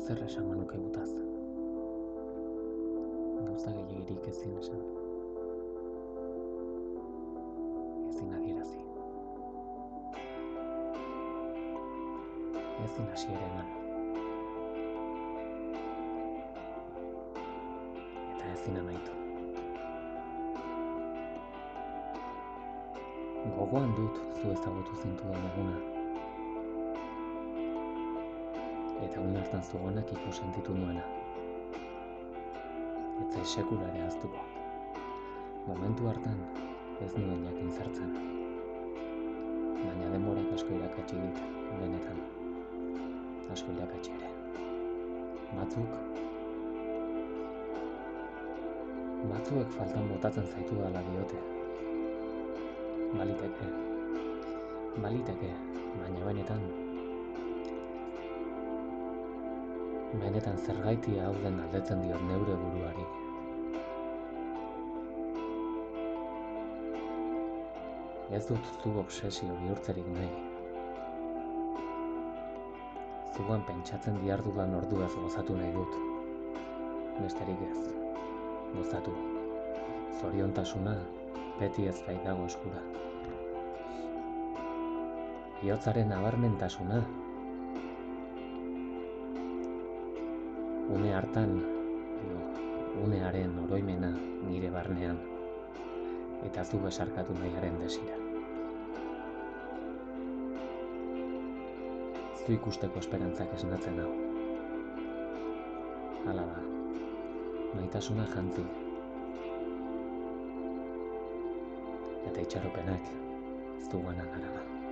Zer esango nuke gutaz? Gauza gehiegirik ezin esan. Ezin adierazi. Ezin hasi ere eman. Eta ezin amaitu. Gogoan dut zu ezagutu zintudan eguna. Eta une hartan zuganakiko sentitu nuena. Ez zai sekula ere ahaztuko. Momentu hartan ez nuen jakin zertzen. Baina denborak asko irakatsi dit, benetan. Asko irakatsi ere. Batzuek faltan botatzen zaitu dala diote. Baliteke, baina benetan zergaitia hau den galdetzen diot neure buruari. Ez dut zu obsesio bihurtzerik nahi. Zugan pentsatzen dihardudan orduaz gozatu nahi dut. Besterik ez. Gozatu. Zoriontasuna beti ez baitago eskura. Bihotzaren nabarmentasuna. Une hartan, unearen oroimena nire barnean. Eta zu besarkatu nahiaren desira. Zu ikusteko esperantzak esnatzen hau. Hala da, maitasuna jantzi. Eta itxaropenak zuganak arama.